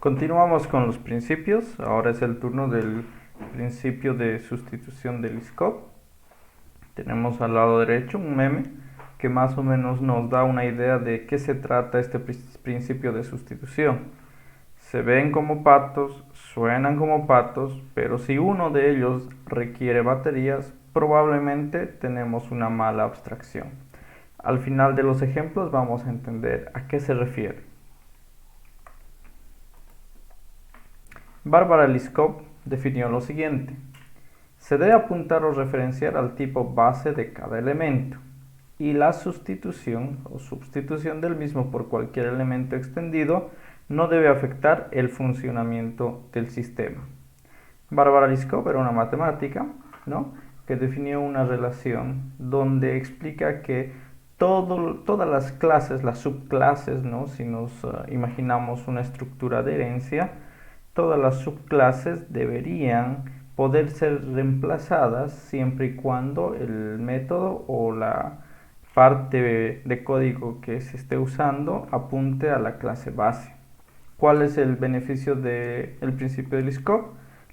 Continuamos con los principios. Ahora es el turno del principio de sustitución del scope. Tenemos al lado derecho un meme que más o menos nos da una idea de qué se trata este principio de sustitución. Se ven como patos, suenan como patos, pero si uno de ellos requiere baterías, probablemente tenemos una mala abstracción. Al final de los ejemplos vamos a entender a qué se refiere. Barbara Liskov definió lo siguiente: se debe apuntar o referenciar al tipo base de cada elemento, y la sustitución o substitución del mismo por cualquier elemento extendido no debe afectar el funcionamiento del sistema. Barbara Liskov era una matemática, ¿no?, que definió una relación donde explica que todas las clases, las subclases, ¿no?, si nos imaginamos una estructura de herencia, todas las subclases deberían poder ser reemplazadas siempre y cuando el método o la parte de código que se esté usando apunte a la clase base. ¿Cuál es el beneficio del principio de Liskov?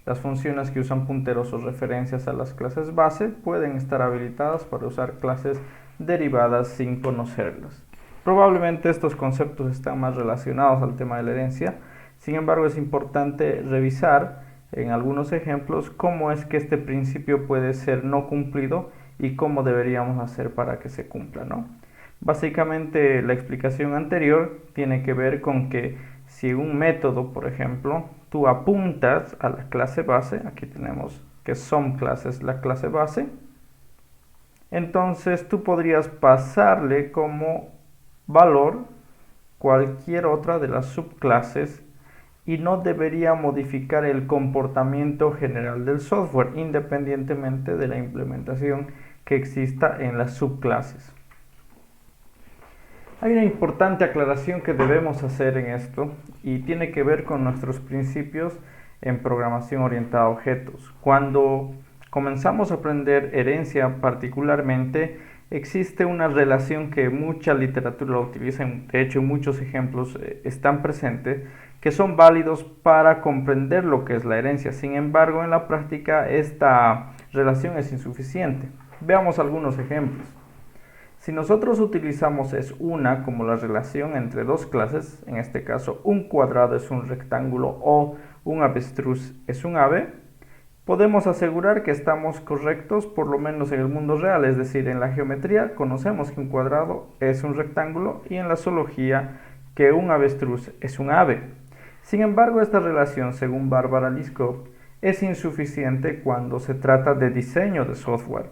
Las funciones que usan punteros o referencias a las clases base pueden estar habilitadas para usar clases derivadas sin conocerlas. Probablemente estos conceptos están más relacionados al tema de la herencia. Sin embargo, es importante revisar en algunos ejemplos cómo es que este principio puede ser no cumplido y cómo deberíamos hacer para que se cumpla, ¿no? Básicamente, la explicación anterior tiene que ver con que si un método, por ejemplo, tú apuntas a la clase base, aquí tenemos que son clases la clase base, entonces tú podrías pasarle como valor cualquier otra de las subclases y no debería modificar el comportamiento general del software, independientemente de la implementación que exista en las subclases. Hay una importante aclaración que debemos hacer en esto y tiene que ver con nuestros principios en programación orientada a objetos. Cuando comenzamos a aprender herencia particularmente, existe una relación que mucha literatura la utiliza, de hecho muchos ejemplos están presentes, que son válidos para comprender lo que es la herencia. Sin embargo, en la práctica esta relación es insuficiente. Veamos algunos ejemplos. Si nosotros utilizamos es una como la relación entre dos clases, en este caso un cuadrado es un rectángulo o un avestruz es un ave, podemos asegurar que estamos correctos por lo menos en el mundo real, es decir, en la geometría conocemos que un cuadrado es un rectángulo y en la zoología que un avestruz es un ave. Sin embargo, esta relación, según Barbara Liskov, es insuficiente cuando se trata de diseño de software.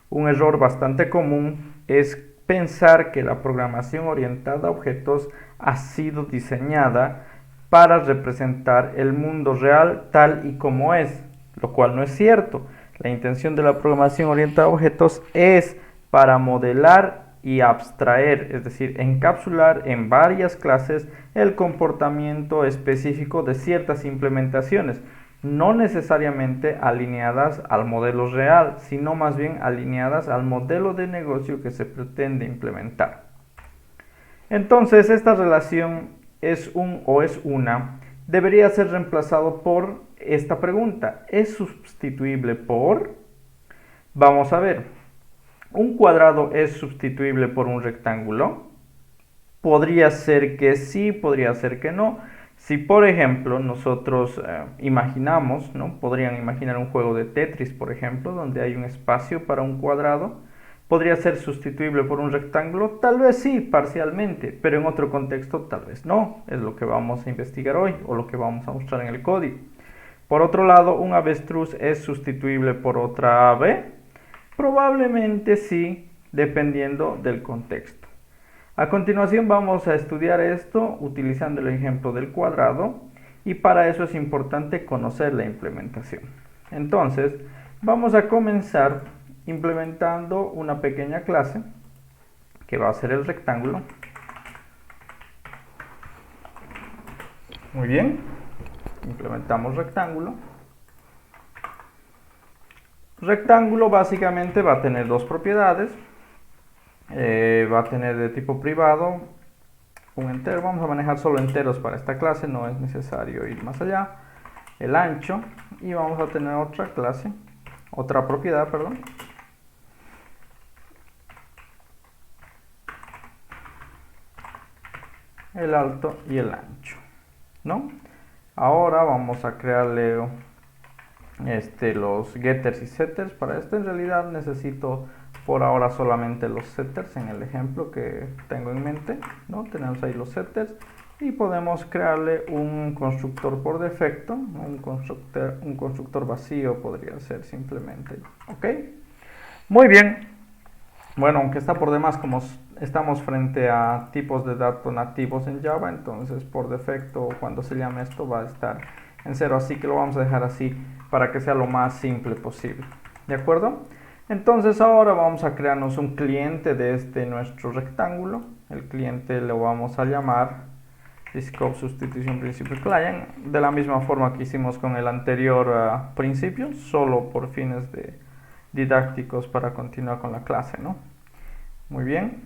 Un error bastante común es pensar que la programación orientada a objetos ha sido diseñada para representar el mundo real tal y como es, lo cual no es cierto. La intención de la programación orientada a objetos es para modelar y abstraer, es decir, encapsular en varias clases el comportamiento específico de ciertas implementaciones, no necesariamente alineadas al modelo real, sino más bien alineadas al modelo de negocio que se pretende implementar. Entonces, esta relación es un o es una debería ser reemplazado por esta pregunta: ¿es sustituible por? Vamos a ver, ¿un cuadrado es sustituible por un rectángulo? Podría ser que sí, podría ser que no. Si por ejemplo nosotros imaginamos, ¿no?, podrían imaginar un juego de Tetris, por ejemplo, donde hay un espacio para un cuadrado, ¿podría ser sustituible por un rectángulo? Tal vez sí, parcialmente, pero en otro contexto tal vez no. Es lo que vamos a investigar hoy o lo que vamos a mostrar en el código. Por otro lado, ¿un avestruz es sustituible por otra ave? Probablemente sí, dependiendo del contexto. A continuación vamos a estudiar esto utilizando el ejemplo del cuadrado y para eso es importante conocer la implementación. Entonces, vamos a comenzar implementando una pequeña clase que va a ser el rectángulo. Muy bien, implementamos rectángulo. Rectángulo básicamente va a tener dos propiedades. Va a tener de tipo privado un entero. Vamos a manejar solo enteros para esta clase, no es necesario ir más allá. El ancho, y vamos a tener otra clase, otra propiedad, perdón. El alto y el ancho, ¿no? Ahora vamos a crearle los getters y setters. Para esto en realidad necesito por ahora solamente los setters en el ejemplo que tengo en mente, ¿no? Tenemos ahí los setters y podemos crearle un constructor por defecto, un constructor vacío podría ser simplemente, ¿ok? Muy bien. Bueno, aunque está por demás, como estamos frente a tipos de datos nativos en Java, entonces por defecto cuando se llame esto va a estar en 0, así que lo vamos a dejar así para que sea lo más simple posible, ¿de acuerdo? Entonces ahora vamos a crearnos un cliente de nuestro rectángulo. El cliente lo vamos a llamar Scope Substitution Principal Client, de la misma forma que hicimos con el anterior principio, solo por fines didácticos para continuar con la clase, ¿no? Muy bien.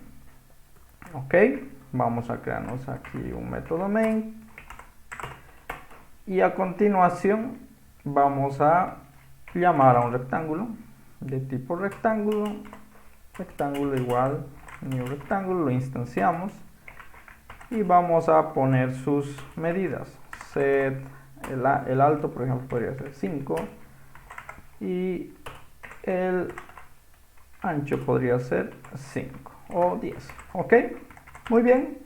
Ok, vamos a crearnos aquí un método main y a continuación vamos a llamar a un rectángulo de tipo rectángulo igual new rectángulo, lo instanciamos y vamos a poner sus medidas. Set el alto, por ejemplo, podría ser 5 y el ancho podría ser 5 o 10. Ok, muy bien,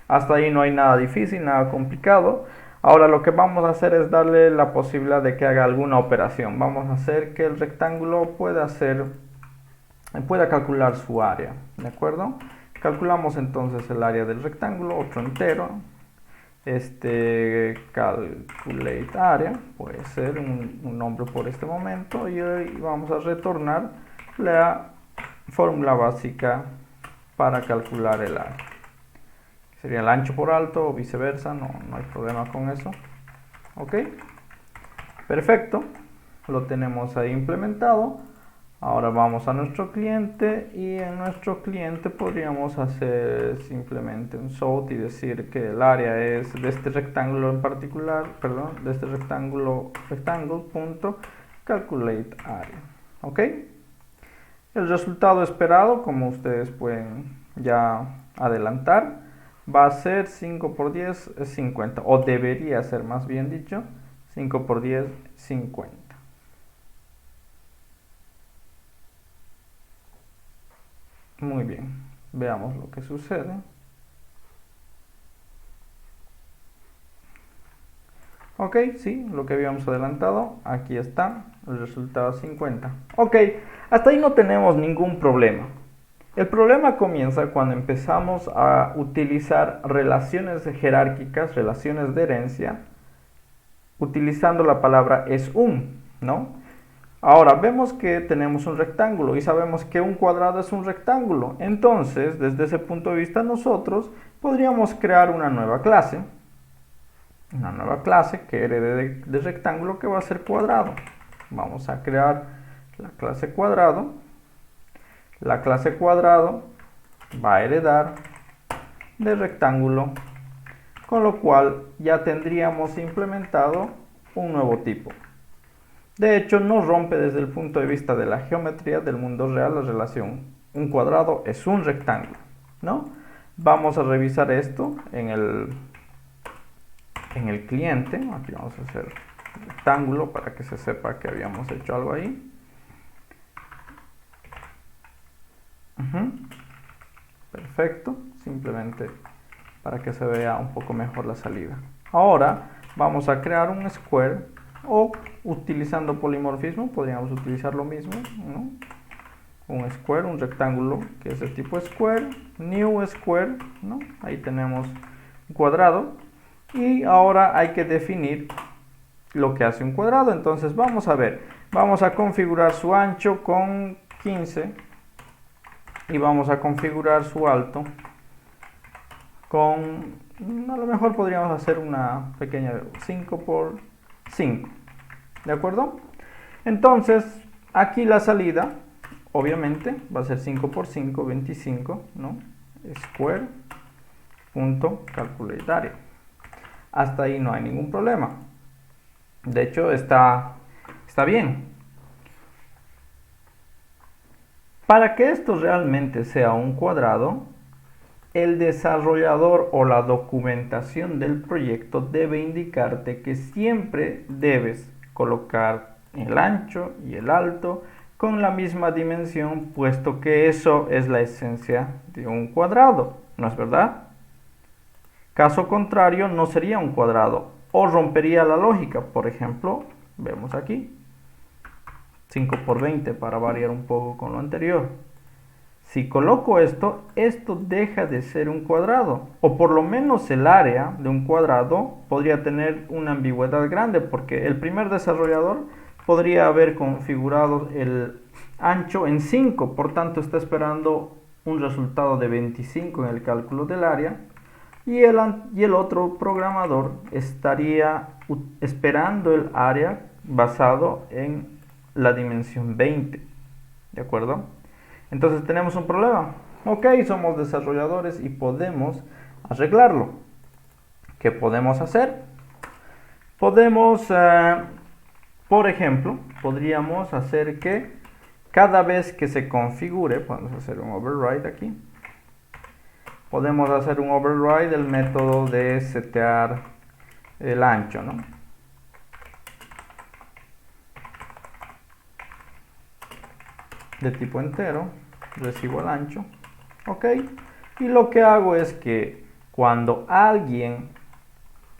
hasta ahí no hay nada difícil, nada complicado. Ahora lo que vamos a hacer es darle la posibilidad de que haga alguna operación. Vamos a hacer que el rectángulo pueda calcular su área, ¿de acuerdo? Calculamos entonces el área del rectángulo, otro entero. Calculate area puede ser un nombre por este momento y vamos a retornar la fórmula básica para calcular el área. Sería el ancho por alto o viceversa, no hay problema con eso. Ok, perfecto, lo tenemos ahí implementado. Ahora vamos a nuestro cliente y en nuestro cliente podríamos hacer simplemente un south y decir que el área es de este rectángulo en particular, perdón, de este rectángulo.calculate area. Ok, el resultado esperado, como ustedes pueden ya adelantar, va a ser 5 por 10 es 50, o debería ser más bien dicho 5 por 10 50. Muy bien, veamos lo que sucede. Ok, sí, lo que habíamos adelantado, aquí está, el resultado 50. Ok, hasta ahí no tenemos ningún problema. El problema comienza cuando empezamos a utilizar relaciones jerárquicas, relaciones de herencia, utilizando la palabra es un, ¿no? Ahora vemos que tenemos un rectángulo y sabemos que un cuadrado es un rectángulo. Entonces, desde ese punto de vista, nosotros podríamos crear una nueva clase. Una nueva clase que herede de rectángulo que va a ser cuadrado. Vamos a crear la clase cuadrado. La clase cuadrado va a heredar de rectángulo, con lo cual ya tendríamos implementado un nuevo tipo. De hecho, no rompe desde el punto de vista de la geometría del mundo real la relación. Un cuadrado es un rectángulo, ¿no? Vamos a revisar esto en el cliente. Aquí vamos a hacer rectángulo para que se sepa que habíamos hecho algo ahí. Perfecto, simplemente para que se vea un poco mejor la salida. Ahora vamos a crear un square, o utilizando polimorfismo podríamos utilizar lo mismo, ¿no? Un square, un rectángulo que es de tipo square, new square, ¿no? Ahí tenemos un cuadrado y ahora hay que definir lo que hace un cuadrado. Entonces vamos a ver, vamos a configurar su ancho con 15 y vamos a configurar su alto con, a lo mejor podríamos hacer una pequeña 5 por 5, ¿de acuerdo? Entonces aquí la salida obviamente va a ser 5 por 5, 25, ¿no? Square calculate area. Hasta ahí no hay ningún problema. De hecho, está bien. Para que esto realmente sea un cuadrado, el desarrollador o la documentación del proyecto debe indicarte que siempre debes colocar el ancho y el alto con la misma dimensión, puesto que eso es la esencia de un cuadrado, ¿no es verdad? Caso contrario, no sería un cuadrado o rompería la lógica. Por ejemplo, vemos aquí 5 por 20 para variar un poco con lo anterior. Si coloco esto deja de ser un cuadrado, o por lo menos el área de un cuadrado podría tener una ambigüedad grande, porque el primer desarrollador podría haber configurado el ancho en 5, por tanto está esperando un resultado de 25 en el cálculo del área, y el otro programador estaría esperando el área basado en la dimensión 20, ¿de acuerdo? Entonces tenemos un problema. Ok, somos desarrolladores y podemos arreglarlo. ¿Qué podemos hacer? Podemos, por ejemplo, podríamos hacer que cada vez que se configure, podemos hacer un override aquí. Podemos hacer un override del método de setear el ancho, ¿no? De tipo entero, recibo el ancho, ok, y lo que hago es que cuando alguien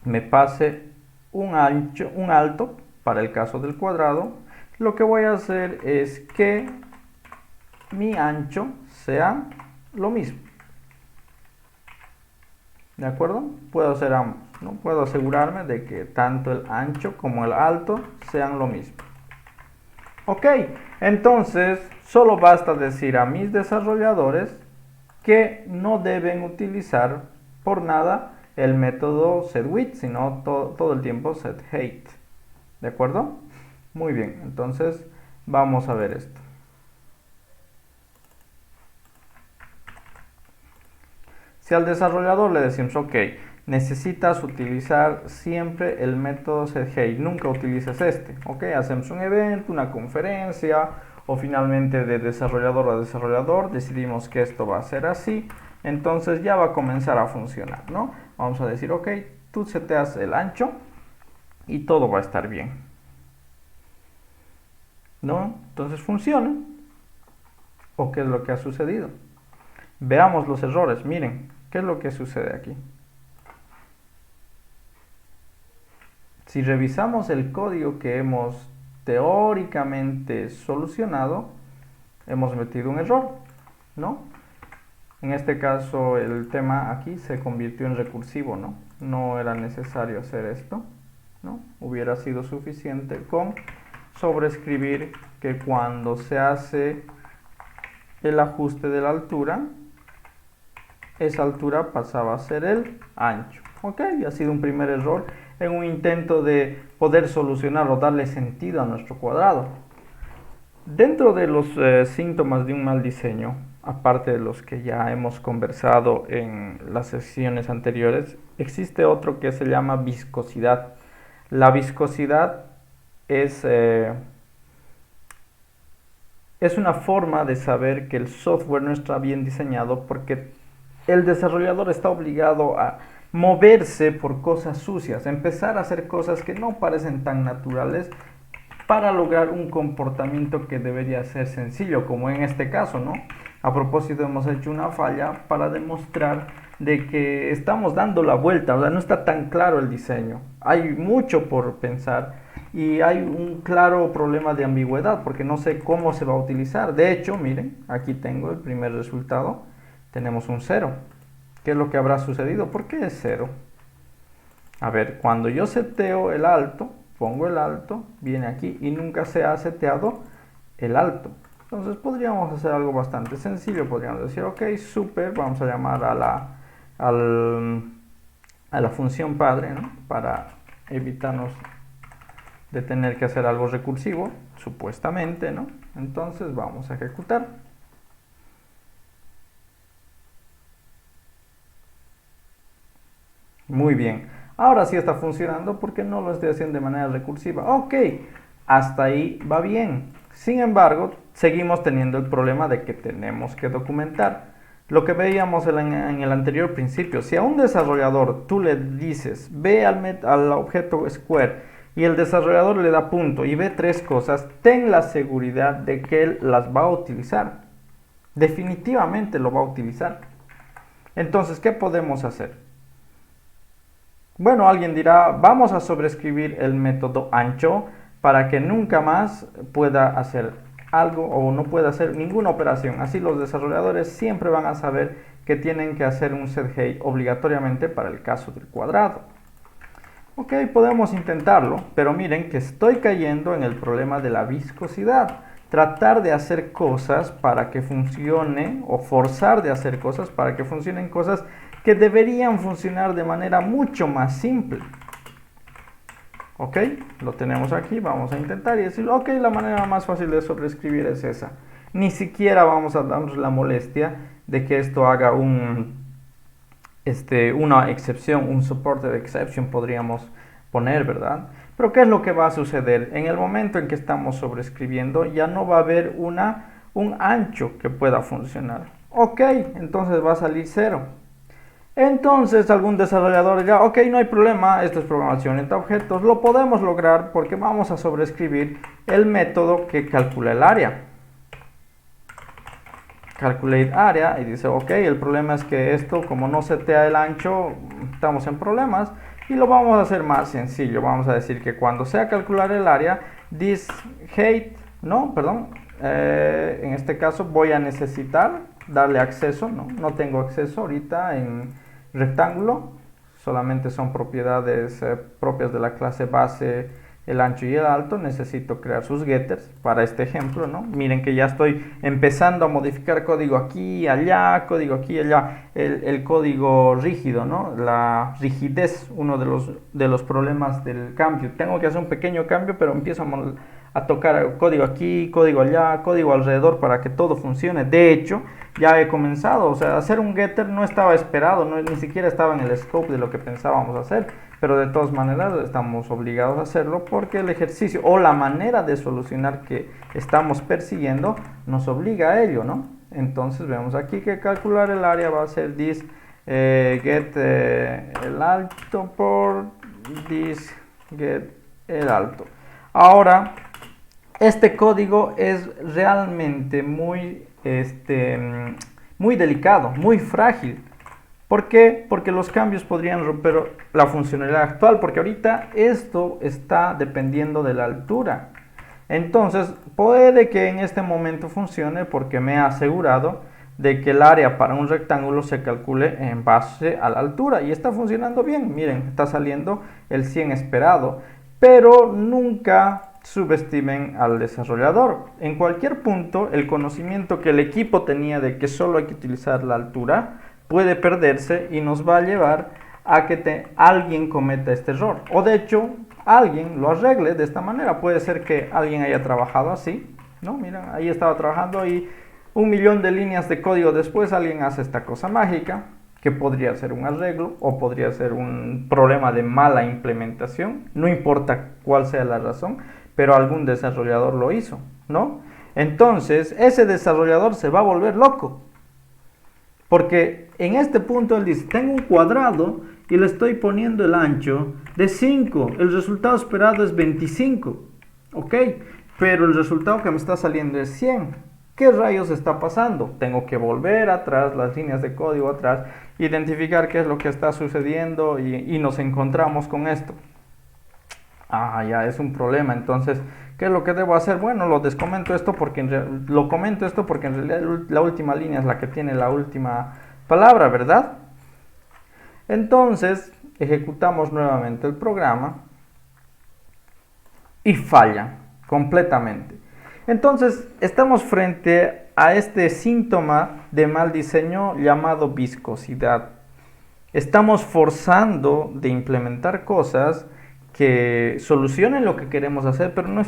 me pase un alto, para el caso del cuadrado, lo que voy a hacer es que mi ancho sea lo mismo, ¿de acuerdo? Puedo hacer ambos, ¿no? Puedo asegurarme de que tanto el ancho como el alto sean lo mismo. Ok, entonces solo basta decir a mis desarrolladores que no deben utilizar por nada el método setWidth, sino todo el tiempo setHeight. ¿De acuerdo? Muy bien, entonces vamos a ver esto. Si al desarrollador le decimos, ok, necesitas utilizar siempre el método setHeight, nunca utilices este, ok, hacemos un evento, una conferencia, o finalmente de desarrollador a desarrollador decidimos que esto va a ser así, entonces ya va a comenzar a funcionar, ¿no? Vamos a decir, ok, tú seteas el ancho y todo va a estar bien, ¿no? Entonces funciona. ¿O qué es lo que ha sucedido? Veamos los errores, miren, ¿qué es lo que sucede aquí? Si revisamos el código que hemos teóricamente solucionado, hemos metido un error, ¿no? En este caso el tema aquí se convirtió en recursivo, ¿no? No era necesario hacer esto, ¿no? Hubiera sido suficiente con sobreescribir que cuando se hace el ajuste de la altura, esa altura pasaba a ser el ancho. Ok, ha sido un primer error en un intento de poder solucionar o darle sentido a nuestro cuadrado. Dentro de los síntomas de un mal diseño, aparte de los que ya hemos conversado en las sesiones anteriores, existe otro que se llama viscosidad. La viscosidad es una forma de saber que el software no está bien diseñado porque el desarrollador está obligado a moverse por cosas sucias, empezar a hacer cosas que no parecen tan naturales para lograr un comportamiento que debería ser sencillo, como en este caso, ¿no? A propósito, hemos hecho una falla para demostrar de que estamos dando la vuelta, o sea, no está tan claro el diseño. Hay mucho por pensar y hay un claro problema de ambigüedad porque no sé cómo se va a utilizar. De hecho, miren, aquí tengo el primer resultado. Tenemos un 0. ¿Qué es lo que habrá sucedido? ¿Por qué es 0? A ver, cuando yo seteo el alto, pongo el alto, viene aquí y nunca se ha seteado el alto. Entonces podríamos hacer algo bastante sencillo. Podríamos decir, ok, super, vamos a llamar a la función padre, ¿no? Para evitarnos de tener que hacer algo recursivo, supuestamente, ¿no? Entonces vamos a ejecutar. Muy bien. Ahora sí está funcionando porque no lo estoy haciendo de manera recursiva. Ok, hasta ahí va bien. Sin embargo, seguimos teniendo el problema de que tenemos que documentar. Lo que veíamos en el anterior principio, si a un desarrollador tú le dices, ve al objeto Square y el desarrollador le da punto y ve tres cosas, ten la seguridad de que él las va a utilizar. Definitivamente lo va a utilizar. Entonces, ¿qué podemos hacer? Bueno, alguien dirá, vamos a sobreescribir el método ancho para que nunca más pueda hacer algo o no pueda hacer ninguna operación. Así los desarrolladores siempre van a saber que tienen que hacer un setHead obligatoriamente para el caso del cuadrado. Ok, podemos intentarlo, pero miren que estoy cayendo en el problema de la viscosidad. Tratar de hacer cosas para que funcione o forzar de hacer cosas para que funcionen cosas que deberían funcionar de manera mucho más simple. Ok, lo tenemos aquí, vamos a intentar y decir, ok, la manera más fácil de sobreescribir es esa. Ni siquiera vamos a darnos la molestia de que esto haga una excepción, un supported exception podríamos poner, ¿verdad? Pero ¿qué es lo que va a suceder? En el momento en que estamos sobreescribiendo ya no va a haber un ancho que pueda funcionar. Ok, entonces va a salir 0. Entonces algún desarrollador dirá, ok, no hay problema, esto es programación entre objetos, lo podemos lograr porque vamos a sobreescribir el método que calcula el área. Calculate area y dice, ok, el problema es que esto, como no setea el ancho, estamos en problemas y lo vamos a hacer más sencillo. Vamos a decir que cuando sea calcular el área, en este caso voy a necesitar darle acceso, no tengo acceso ahorita en rectángulo, solamente son propiedades propias de la clase base, el ancho y el alto. Necesito crear sus getters para este ejemplo, ¿no? Miren que ya estoy empezando a modificar código aquí, allá, código aquí, allá, el código rígido, ¿no? La rigidez, uno de los problemas del cambio. Tengo que hacer un pequeño cambio, pero empiezo a tocar código aquí, código allá, código alrededor para que todo funcione. De hecho, ya he comenzado, o sea, hacer un getter no estaba esperado, ni siquiera estaba en el scope de lo que pensábamos hacer, pero de todas maneras estamos obligados a hacerlo porque el ejercicio o la manera de solucionar que estamos persiguiendo nos obliga a ello, ¿no? Entonces vemos aquí que calcular el área va a ser this get el alto por this get el alto. Ahora, este código es realmente muy delicado, muy frágil. ¿Por qué? Porque los cambios podrían romper la funcionalidad actual, porque ahorita esto está dependiendo de la altura. Entonces, puede que en este momento funcione porque me ha asegurado de que el área para un rectángulo se calcule en base a la altura y está funcionando bien. Miren, está saliendo el 100 esperado, pero nunca subestimen al desarrollador. En cualquier punto, el conocimiento que el equipo tenía de que solo hay que utilizar la altura puede perderse y nos va a llevar a que alguien cometa este error. O de hecho, alguien lo arregle de esta manera. Puede ser que alguien haya trabajado así, ¿no? Mira, ahí estaba trabajando y 1.000.000 de líneas de código después alguien hace esta cosa mágica, que podría ser un arreglo o podría ser un problema de mala implementación, no importa cuál sea la razón, pero algún desarrollador lo hizo, ¿no? Entonces, ese desarrollador se va a volver loco, porque en este punto él dice, tengo un cuadrado y le estoy poniendo el ancho de 5, el resultado esperado es 25, ¿ok? Pero el resultado que me está saliendo es 100. ¿Qué rayos está pasando? Tengo que volver atrás, las líneas de código atrás, identificar qué es lo que está sucediendo y nos encontramos con esto. Ya es un problema. Entonces, ¿qué es lo que debo hacer? Bueno, lo comento esto porque en realidad la última línea es la que tiene la última palabra, ¿verdad? Entonces, ejecutamos nuevamente el programa y falla completamente. Entonces, estamos frente a este síntoma de mal diseño llamado viscosidad. Estamos forzando de implementar cosas que solucionen lo que queremos hacer, pero no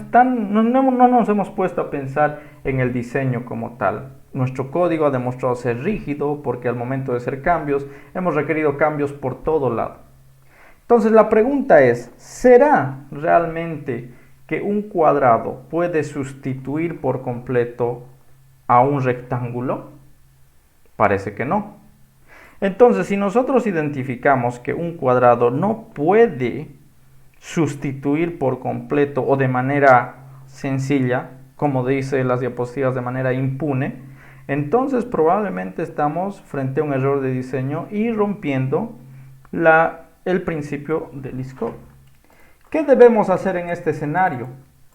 nos hemos puesto a pensar en el diseño como tal. Nuestro código ha demostrado ser rígido porque al momento de hacer cambios, hemos requerido cambios por todo lado. Entonces la pregunta es, ¿será realmente que un cuadrado puede sustituir por completo a un rectángulo? Parece que no. Entonces, si nosotros identificamos que un cuadrado no puede sustituir por completo o de manera sencilla, como dice las diapositivas, de manera impune, entonces probablemente estamos frente a un error de diseño y rompiendo el principio de Liskov. ¿Qué debemos hacer en este escenario?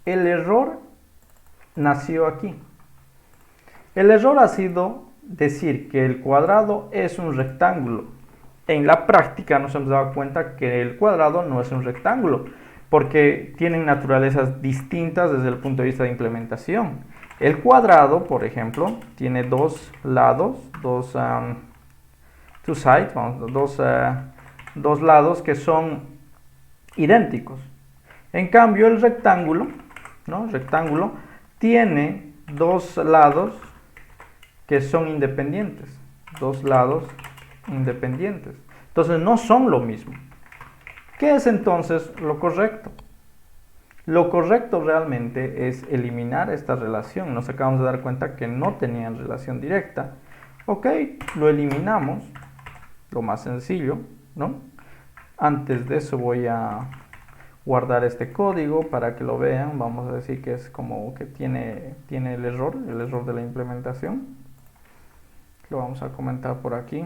El error nació aquí. El error ha sido decir que el cuadrado es un rectángulo. En la práctica nos hemos dado cuenta que el cuadrado no es un rectángulo, porque tienen naturalezas distintas desde el punto de vista de implementación. El cuadrado, por ejemplo, tiene dos lados, dos lados que son idénticos. En cambio, el rectángulo, ¿no? El rectángulo tiene dos lados que son independientes. Dos lados independientes. Entonces, no son lo mismo. ¿Qué es entonces lo correcto? Lo correcto realmente es eliminar esta relación. Nos acabamos de dar cuenta que no tenían relación directa. Ok, lo eliminamos. Lo más sencillo, ¿no? Antes de eso voy a guardar este código para que lo vean. Vamos a decir que es como que tiene el error de la implementación. Lo vamos a comentar por aquí.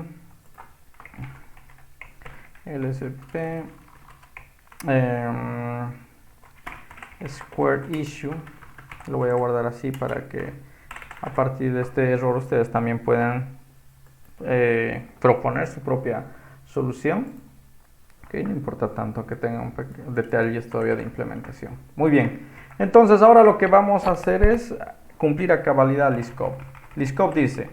LSP Square Issue. Lo voy a guardar así para que a partir de este error ustedes también puedan proponer su propia solución. Okay, no importa tanto que tengan detalles todavía de implementación. Muy bien, entonces ahora lo que vamos a hacer es cumplir a cabalidad Liskov. Liskov dice,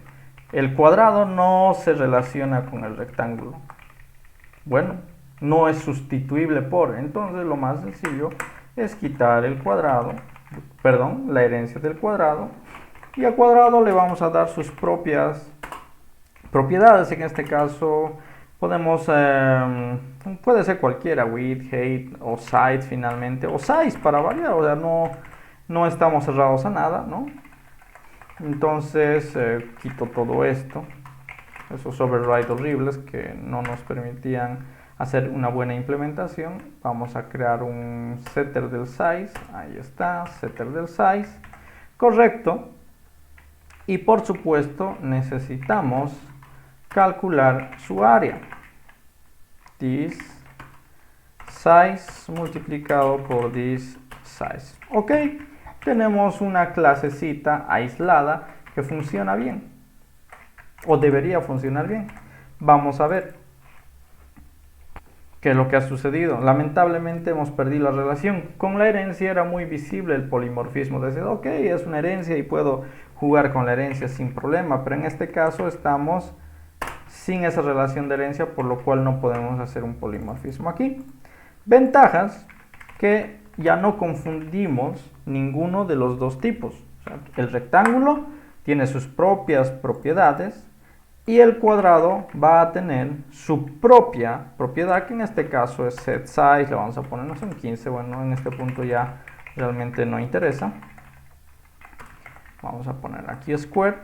el cuadrado no se relaciona con el rectángulo. Bueno, no es sustituible por, entonces lo más sencillo es quitar el cuadrado, la herencia del cuadrado, y al cuadrado le vamos a dar sus propias propiedades. En este caso podemos, puede ser cualquiera, width, height o size finalmente, o size para variar, o sea, no estamos cerrados a nada, ¿no? Entonces quito todo esto, esos override horribles que no nos permitían hacer una buena implementación. Vamos a crear un setter del size, ahí está, setter del size, correcto. Y por supuesto necesitamos calcular su área, this size multiplicado por this size. Ok, tenemos una clasecita aislada que funciona bien, o debería funcionar bien. Vamos a ver qué es lo que ha sucedido. Lamentablemente hemos perdido la relación. Con la herencia era muy visible el polimorfismo. Decir, ok, es una herencia y puedo jugar con la herencia sin problema, pero en este caso estamos sin esa relación de herencia, por lo cual no podemos hacer un polimorfismo aquí. Ventajas, que ya no confundimos ninguno de los dos tipos. O sea, el rectángulo tiene sus propias propiedades y el cuadrado va a tener su propia propiedad, que en este caso es set size. Le vamos a poner, no sé, un 15. Bueno, en este punto ya realmente no interesa. Vamos a poner aquí square.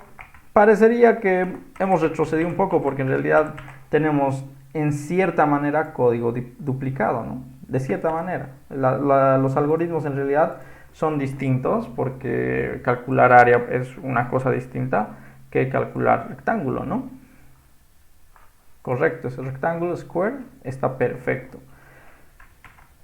Parecería que hemos retrocedido un poco porque en realidad tenemos en cierta manera código duplicado, ¿no? De cierta manera. Los algoritmos en realidad son distintos porque calcular área es una cosa distinta que calcular rectángulo, ¿no? Correcto, ese rectángulo square está perfecto.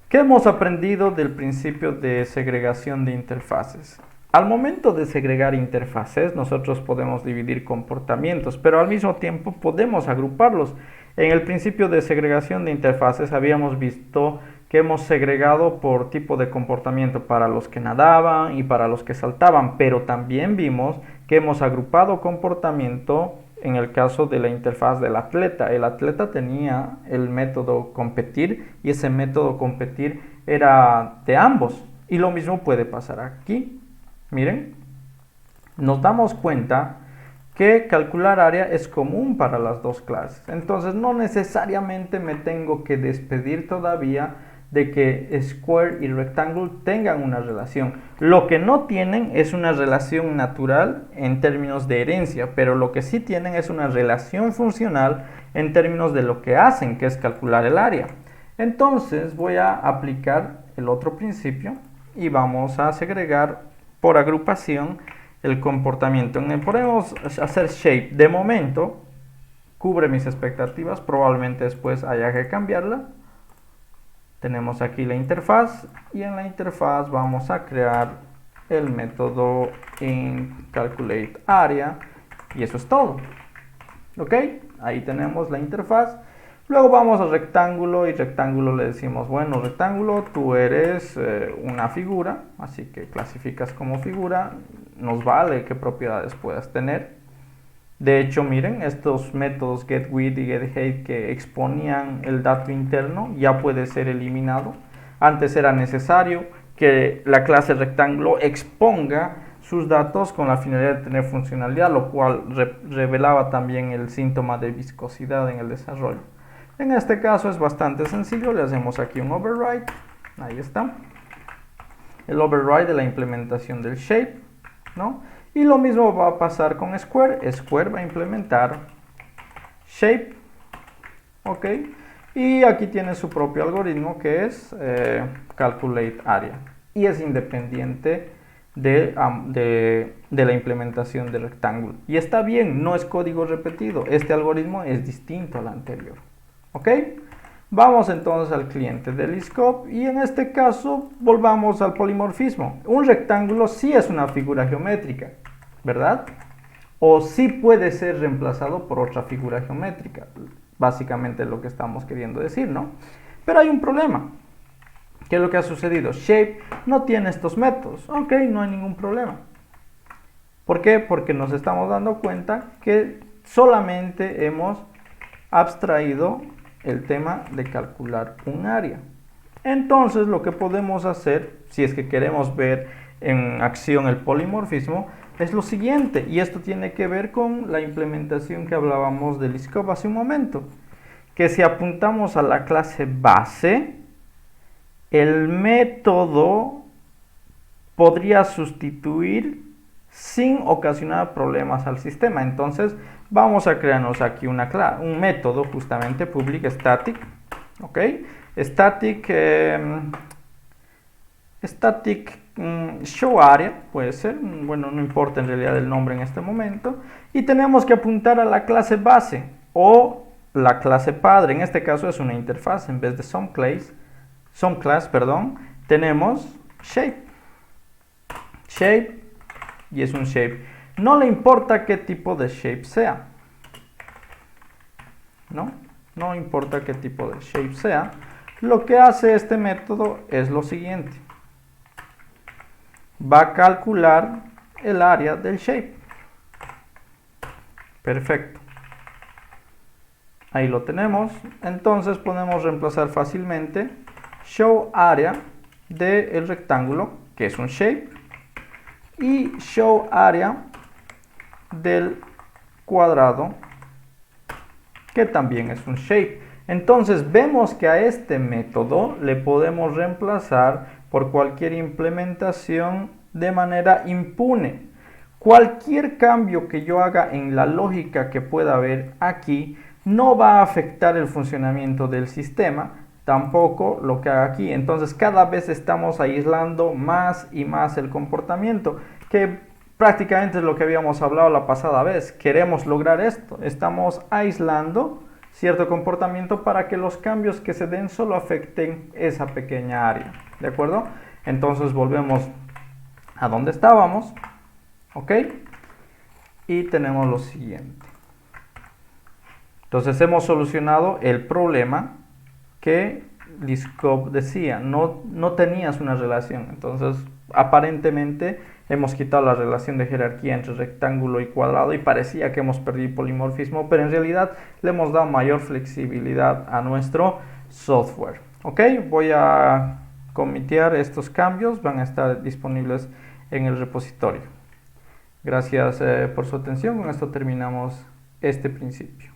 ¿Qué hemos aprendido del principio de segregación de interfaces? Al momento de segregar interfaces, nosotros podemos dividir comportamientos, pero al mismo tiempo podemos agruparlos. En el principio de segregación de interfaces habíamos visto que hemos segregado por tipo de comportamiento para los que nadaban y para los que saltaban, pero también vimos que hemos agrupado comportamiento en el caso de la interfaz del atleta. El atleta tenía el método competir y ese método competir era de ambos, y lo mismo puede pasar aquí. Miren, nos damos cuenta que calcular área es común para las dos clases. Entonces no necesariamente me tengo que despedir todavía de que square y rectangle tengan una relación. Lo que no tienen es una relación natural en términos de herencia, pero lo que sí tienen es una relación funcional en términos de lo que hacen, que es calcular el área. Entonces voy a aplicar el otro principio y vamos a segregar por agrupación el comportamiento. Podemos hacer shape. De momento cubre mis expectativas, probablemente después haya que cambiarla. Tenemos aquí la interfaz y en la interfaz vamos a crear el método calculateArea y eso es todo. Ok, ahí tenemos la interfaz. Luego vamos a rectángulo y rectángulo le decimos, bueno, rectángulo, tú eres una figura, así que clasificas como figura, nos vale qué propiedades puedas tener. De hecho, miren, estos métodos getWidth y getHeight que exponían el dato interno ya puede ser eliminado. Antes era necesario que la clase rectángulo exponga sus datos con la finalidad de tener funcionalidad, lo cual revelaba también el síntoma de viscosidad en el desarrollo. En este caso es bastante sencillo, le hacemos aquí un override, ahí está, el override de la implementación del shape, ¿no? Y lo mismo va a pasar con square, square va a implementar shape, ok, y aquí tiene su propio algoritmo que es calculate area y es independiente de la implementación del rectángulo. Y está bien, no es código repetido, este algoritmo es distinto al anterior. ¿Ok? Vamos entonces al cliente del scope y en este caso volvamos al polimorfismo. Un rectángulo sí es una figura geométrica, ¿verdad? O sí puede ser reemplazado por otra figura geométrica. Básicamente es lo que estamos queriendo decir, ¿no? Pero hay un problema. ¿Qué es lo que ha sucedido? Shape no tiene estos métodos. Ok, no hay ningún problema. ¿Por qué? Porque nos estamos dando cuenta que solamente hemos abstraído el tema de calcular un área. Entonces lo que podemos hacer, si es que queremos ver en acción el polimorfismo, es lo siguiente, y esto tiene que ver con la implementación que hablábamos del scope hace un momento, que si apuntamos a la clase base, el método podría sustituir sin ocasionar problemas al sistema. Entonces vamos a crearnos aquí un método justamente public static, ok, static show area puede ser, bueno, no importa en realidad el nombre en este momento, y tenemos que apuntar a la clase base o la clase padre. En este caso es una interfaz, en vez de SomeClass, tenemos shape y es un shape. No le importa qué tipo de shape sea, no importa qué tipo de shape sea. Lo que hace este método es lo siguiente: va a calcular el área del shape. Perfecto, ahí lo tenemos. Entonces podemos reemplazar fácilmente show area del rectángulo, que es un shape, y show area del cuadrado, que también es un shape. Entonces vemos que a este método le podemos reemplazar por cualquier implementación de manera impune. Cualquier cambio que yo haga en la lógica que pueda haber aquí no va a afectar el funcionamiento del sistema, tampoco lo que haga aquí. Entonces cada vez estamos aislando más y más el comportamiento, que prácticamente es lo que habíamos hablado la pasada vez. Queremos lograr esto, estamos aislando cierto comportamiento para que los cambios que se den solo afecten esa pequeña área, ¿de acuerdo? Entonces volvemos a donde estábamos, ¿ok? Y tenemos lo siguiente. Entonces hemos solucionado el problema que Liskov decía, no tenías una relación. Entonces aparentemente hemos quitado la relación de jerarquía entre rectángulo y cuadrado y parecía que hemos perdido polimorfismo, pero en realidad le hemos dado mayor flexibilidad a nuestro software. Ok, voy a comitear estos cambios, van a estar disponibles en el repositorio. Gracias por su atención. Con esto terminamos este principio.